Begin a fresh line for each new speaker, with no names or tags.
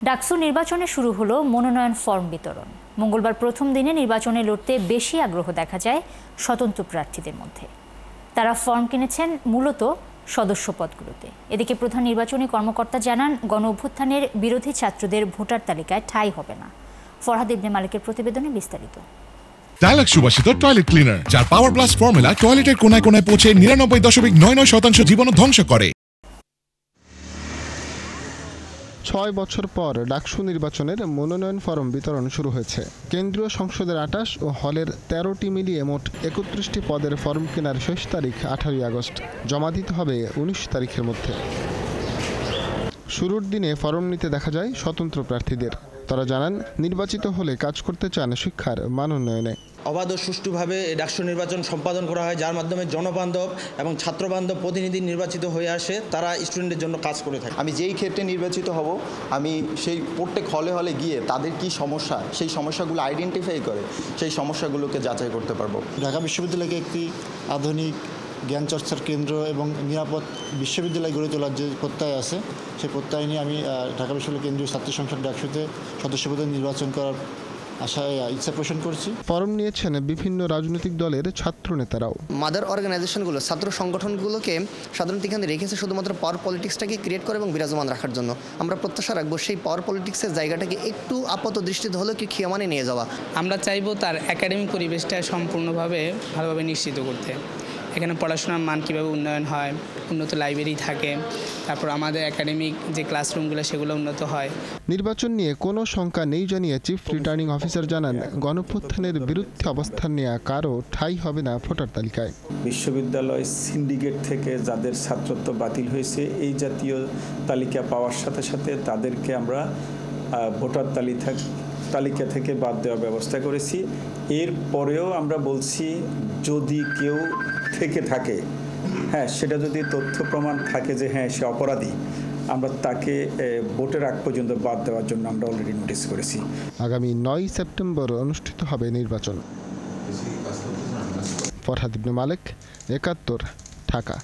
ডাকসু নির্বাচনে শুরু হলো মনোনয়ন ফর্ম বিতরণ। মঙ্গলবার প্রথম দিনে নির্বাচনে লড়তে বেশি আগ্রহ দেখা যায় স্বতন্ত্র প্রার্থীদের মধ্যে। তারা ফর্ম কিনেছেন মূলত সদস্য পদগুলোতে। এদিকে প্রধান নির্বাচনী কর্মকর্তা জানান, গণ অভ্যুত্থানের বিরোধী ছাত্রদের ভোটার তালিকায় ঠাঁই হবে না। ফরহাদ ইবনে মালিকের প্রতিবেদনে বিস্তারিত।
ডায়ালগ সুবাসিত টয়লেট ক্লিনার, যার পাওয়ার প্লাস ফর্মুলা টয়লেটের কোনায় কোনায় পৌঁছে 99.99% জীবাণু ধ্বংস করে।
৬ বছর পর ডাকসু নির্বাচনের মনোনয়ন ফরম বিতরণ শুরু হয়েছে। কেন্দ্রীয় সংসদের ২৮ ও হলের ১৩টি মিলিয়ে মোট ৩১টি পদের ফর্ম কেনার শেষ তারিখ ১৮ই আগস্ট। জমা দিতে হবে ১৯ তারিখের মধ্যে। শুরুর দিনে ফরম নিতে দেখা যায় স্বতন্ত্র প্রার্থীদের। তারা জানান, নির্বাচিত হলে কাজ করতে চান শিক্ষার মান উন্নয়নে।
অবাধ ও সুষ্ঠুভাবে ডাকসু নির্বাচন সম্পাদন করা হয়, যার মাধ্যমে জনবান্ধব এবং ছাত্রবান্ধব প্রতিনিধি নির্বাচিত হয়ে আসে। তারা স্টুডেন্টের জন্য কাজ করে থাকে।
আমি যেই ক্ষেত্রে নির্বাচিত হব, আমি সেই প্রত্যেক হলে হলে গিয়ে তাদের কি সমস্যা, সেই সমস্যাগুলো আইডেন্টিফাই করে সেই সমস্যাগুলোকে যাচাই করতে পারবো।
ঢাকা বিশ্ববিদ্যালয়কে একটি আধুনিক জ্ঞান চর্চার কেন্দ্র এবং নিরাপদ বিশ্ববিদ্যালয় গড়ে তোলার যে প্রত্যয় আছে, সেই প্রত্যয় নিয়ে আমি ঢাকা বিশ্ববিদ্যালয় কেন্দ্রীয় ছাত্র সংসদ ডাকসুতে সদস্যপদে নির্বাচন করার আশায় ইচ্ছা পোষণ করছি।
ফরম নিয়েছেন বিভিন্ন রাজনৈতিক দলের ছাত্র নেতারাও।
মাদার অর্গানাইজেশনগুলো, ছাত্র সংগঠনগুলোকে সাধারণত এখানে রেখেছে শুধুমাত্র পাওয়ার পলিটিক্সটাকে ক্রিয়েট করে এবং বিরাজমান রাখার জন্য। আমরা প্রত্যাশা রাখবো সেই পাওয়ার পলিটিক্সের জায়গাটাকে একটু আপাত দৃষ্টিতে হলেও কি ক্ষীয়মানে নিয়ে যাওয়া।
আমরা চাইবো তার একাডেমিক পরিবেশটা সম্পূর্ণভাবে ভালোভাবে নিশ্চিত করতে। এখানে পড়াশোনার মান কীভাবে উন্নয়ন হয়, উন্নত লাইব্রেরি থাকে, তারপর আমাদের একাডেমিক যে ক্লাসরুমগুলো সেগুলো উন্নত হয়।
নির্বাচন নিয়ে কোনো শঙ্কা নেই জানিয়ে চিফ রিটার্নিং অফিসার জানান, গণঅভ্যুত্থানের বিরুদ্ধে অবস্থান নেওয়া কারো ঠাঁই হবে না ভোটার তালিকায়।
বিশ্ববিদ্যালয় সিন্ডিকেট থেকে যাদের ছাত্রত্ব বাতিল হয়েছে, এই জাতীয় তালিকা পাওয়ার সাথে সাথে তাদেরকে আমরা ভোটার তালিকা থেকে বাদ দেওয়ার ব্যবস্থা করেছি। এর পরেও আমরা বলছি, যদি কেউ থেকে থাকে, সেটা যদি তথ্য প্রমাণ থাকে যে সে অপরাধী, আমরা তাকে ভোটের আগ পর্যন্ত বাদ দেওয়ার জন্য আমরা অলরেডি নোটিশ করেছি।
আগামী ৯ সেপ্টেম্বর অনুষ্ঠিত হবে নির্বাচন। ফরহাদ ইবনে মালিক, ৭১, ঢাকা।